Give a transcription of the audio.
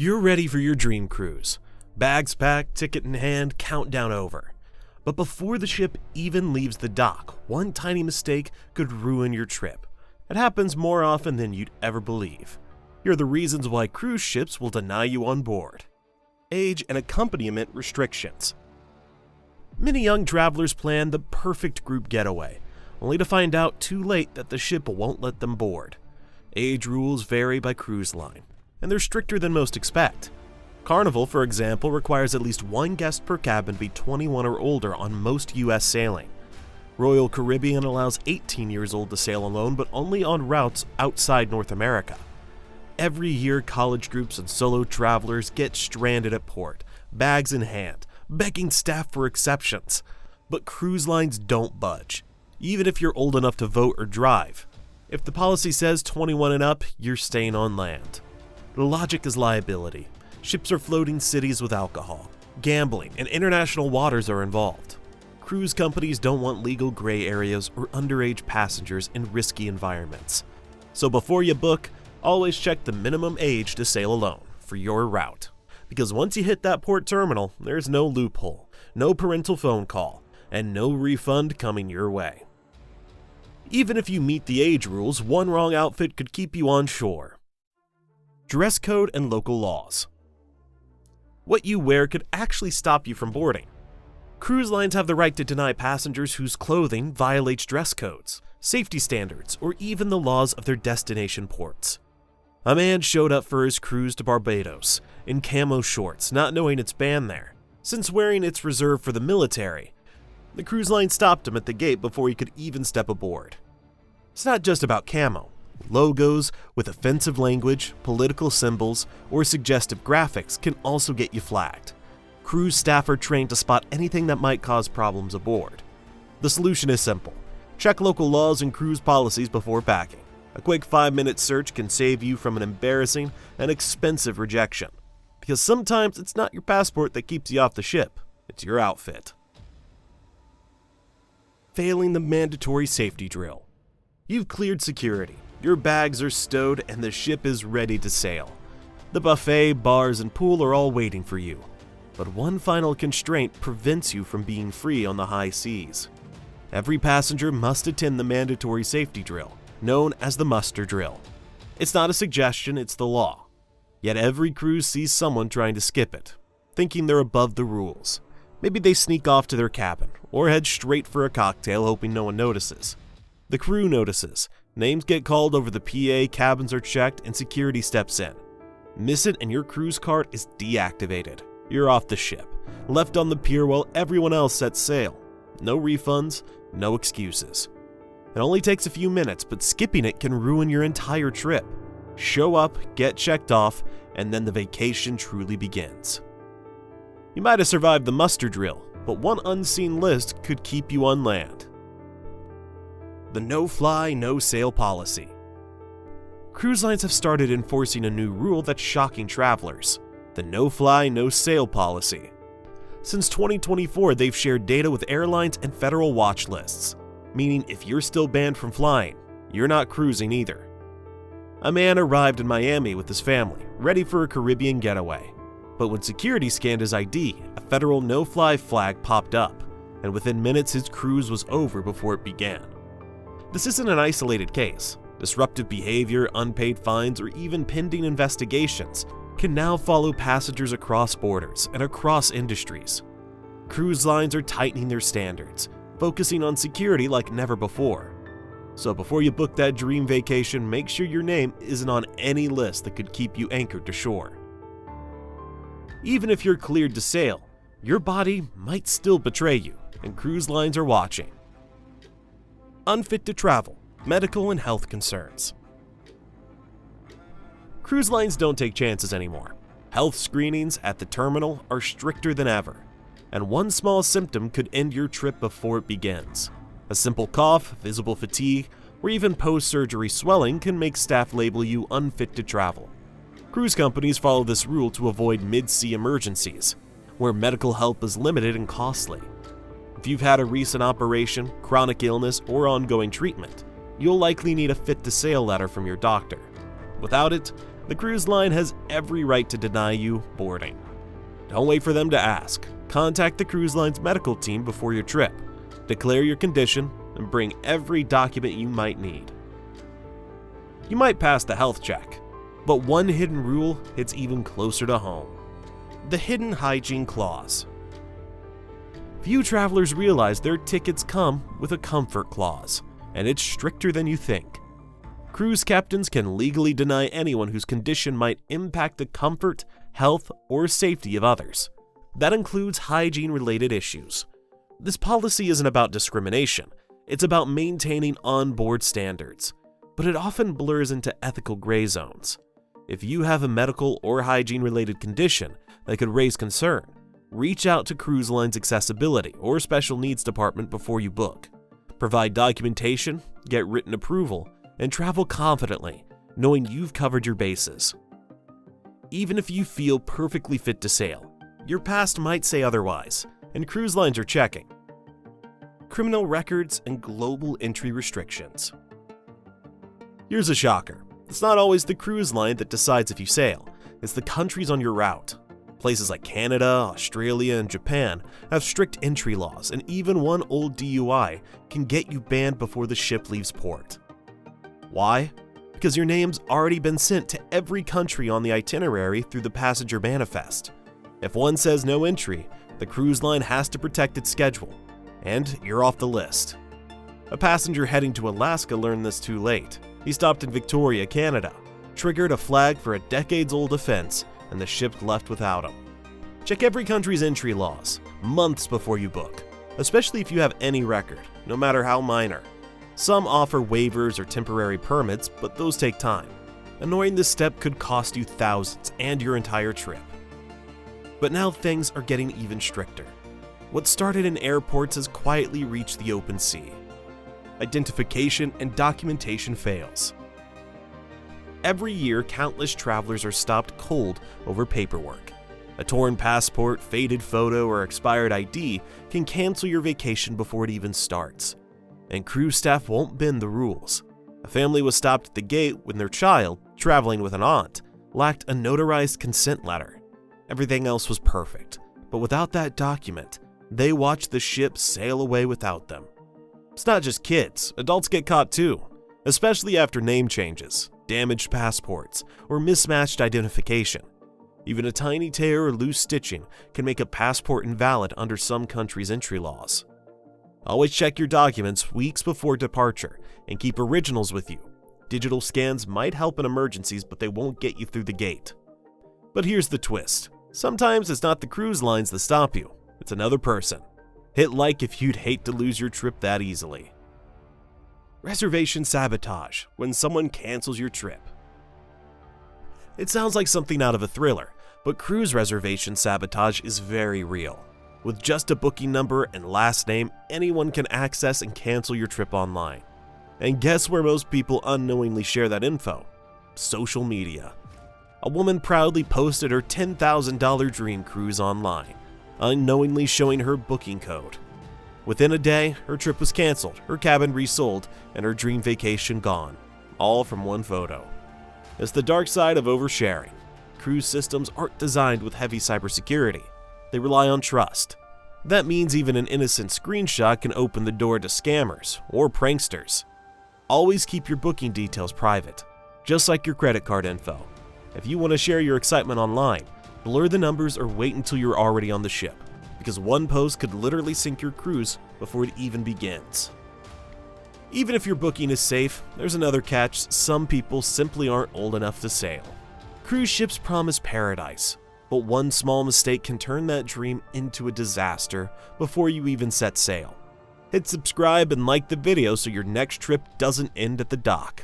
You're ready for your dream cruise. Bags packed, ticket in hand, countdown over. But before the ship even leaves the dock, one tiny mistake could ruin your trip. It happens more often than you'd ever believe. Here are the reasons why cruise ships will deny you on board. Age and accompaniment restrictions. Many young travelers plan the perfect group getaway, only to find out too late that the ship won't let them board. Age rules vary by cruise line, and they're stricter than most expect. Carnival, for example, requires at least one guest per cabin be 21 or older on most U.S. sailing. Royal Caribbean allows 18 years old to sail alone, but only on routes outside North America. Every year, college groups and solo travelers get stranded at port, bags in hand, begging staff for exceptions. But cruise lines don't budge, even if you're old enough to vote or drive. If the policy says 21 and up, you're staying on land. The logic is liability. Ships are floating cities with alcohol. Gambling and international waters are involved. Cruise companies don't want legal gray areas or underage passengers in risky environments. So before you book, always check the minimum age to sail alone for your route. Because once you hit that port terminal, there's no loophole, no parental phone call, and no refund coming your way. Even if you meet the age rules, one wrong outfit could keep you on shore. Dress code and local laws. What you wear could actually stop you from boarding. Cruise lines have the right to deny passengers whose clothing violates dress codes, safety standards, or even the laws of their destination ports. A man showed up for his cruise to Barbados in camo shorts, not knowing it's banned there, since wearing it's reserved for the military. The cruise line stopped him at the gate before he could even step aboard. It's not just about camo. Logos with offensive language, political symbols, or suggestive graphics can also get you flagged. Cruise staff are trained to spot anything that might cause problems aboard. The solution is simple. Check local laws and cruise policies before packing. A quick 5-minute search can save you from an embarrassing and expensive rejection. Because sometimes it's not your passport that keeps you off the ship, it's your outfit. Failing the mandatory safety drill. You've cleared security. Your bags are stowed and the ship is ready to sail. The buffet, bars, and pool are all waiting for you. But one final constraint prevents you from being free on the high seas. Every passenger must attend the mandatory safety drill, known as the muster drill. It's not a suggestion, it's the law. Yet every cruise sees someone trying to skip it, thinking they're above the rules. Maybe they sneak off to their cabin, or head straight for a cocktail hoping no one notices. The crew notices. Names get called over the PA, cabins are checked, and security steps in. Miss it and your cruise card is deactivated. You're off the ship, left on the pier while everyone else sets sail. No refunds, no excuses. It only takes a few minutes, but skipping it can ruin your entire trip. Show up, get checked off, and then the vacation truly begins. You might have survived the muster drill, but one unseen list could keep you on land. The no-fly, no-sail policy. Cruise lines have started enforcing a new rule that's shocking travelers: the no-fly, no-sail policy. Since 2024, they've shared data with airlines and federal watch lists, meaning if you're still banned from flying, you're not cruising either. A man arrived in Miami with his family, ready for a Caribbean getaway. But when security scanned his ID, a federal no-fly flag popped up, and within minutes his cruise was over before it began. This isn't an isolated case. Disruptive behavior, unpaid fines, or even pending investigations can now follow passengers across borders and across industries. Cruise lines are tightening their standards, focusing on security like never before. So before you book that dream vacation, make sure your name isn't on any list that could keep you anchored to shore. Even if you're cleared to sail, your body might still betray you, and cruise lines are watching. Unfit to travel, medical and health concerns. Cruise lines don't take chances anymore. Health screenings at the terminal are stricter than ever, and one small symptom could end your trip before it begins. A simple cough, visible fatigue, or even post-surgery swelling can make staff label you unfit to travel. Cruise companies follow this rule to avoid mid-sea emergencies, where medical help is limited and costly. If you've had a recent operation, chronic illness, or ongoing treatment, you'll likely need a fit to sail letter from your doctor. Without it, the cruise line has every right to deny you boarding. Don't wait for them to ask. Contact the cruise line's medical team before your trip. Declare your condition and bring every document you might need. You might pass the health check, but one hidden rule hits even closer to home: the hidden hygiene clause. Few travelers realize their tickets come with a comfort clause, and it's stricter than you think. Cruise captains can legally deny anyone whose condition might impact the comfort, health, or safety of others. That includes hygiene-related issues. This policy isn't about discrimination, it's about maintaining onboard standards, but it often blurs into ethical gray zones. If you have a medical or hygiene-related condition that could raise concern, reach out to cruise line's accessibility or special needs department before you book. Provide documentation, get written approval, and travel confidently, knowing you've covered your bases. Even if you feel perfectly fit to sail, your past might say otherwise, and cruise lines are checking. Criminal records and global entry restrictions. Here's a shocker. It's not always the cruise line that decides if you sail, it's the countries on your route. Places like Canada, Australia, and Japan have strict entry laws, and even one old DUI can get you banned before the ship leaves port. Why? Because your name's already been sent to every country on the itinerary through the passenger manifest. If one says no entry, the cruise line has to protect its schedule, and you're off the list. A passenger heading to Alaska learned this too late. He stopped in Victoria, Canada, triggered a flag for a decades-old offense, and the ship left without him. Check every country's entry laws months before you book, especially if you have any record, no matter how minor. Some offer waivers or temporary permits, but those take time. Ignoring this step could cost you thousands and your entire trip. But now things are getting even stricter. What started in airports has quietly reached the open sea. Identification and documentation fails. Every year, countless travelers are stopped cold over paperwork. A torn passport, faded photo, or expired ID can cancel your vacation before it even starts. And cruise staff won't bend the rules. A family was stopped at the gate when their child, traveling with an aunt, lacked a notarized consent letter. Everything else was perfect, but without that document, they watched the ship sail away without them. It's not just kids, adults get caught too, especially after name changes, damaged passports, or mismatched identification. Even a tiny tear or loose stitching can make a passport invalid under some countries' entry laws. Always check your documents weeks before departure and keep originals with you. Digital scans might help in emergencies, but they won't get you through the gate. But here's the twist. Sometimes it's not the cruise lines that stop you, it's another person. Hit like if you'd hate to lose your trip that easily. Reservation sabotage, when someone cancels your trip. It sounds like something out of a thriller, but cruise reservation sabotage is very real. With just a booking number and last name, anyone can access and cancel your trip online. And guess where most people unknowingly share that info? Social media. A woman proudly posted her $10,000 dream cruise online, unknowingly showing her booking code. Within a day, her trip was canceled, her cabin resold, and her dream vacation gone, all from one photo. It's the dark side of oversharing. Cruise systems aren't designed with heavy cybersecurity. They rely on trust. That means even an innocent screenshot can open the door to scammers or pranksters. Always keep your booking details private, just like your credit card info. If you want to share your excitement online, blur the numbers or wait until you're already on the ship, because one post could literally sink your cruise before it even begins. Even if your booking is safe, there's another catch: some people simply aren't old enough to sail. Cruise ships promise paradise, but one small mistake can turn that dream into a disaster before you even set sail. Hit subscribe and like the video so your next trip doesn't end at the dock.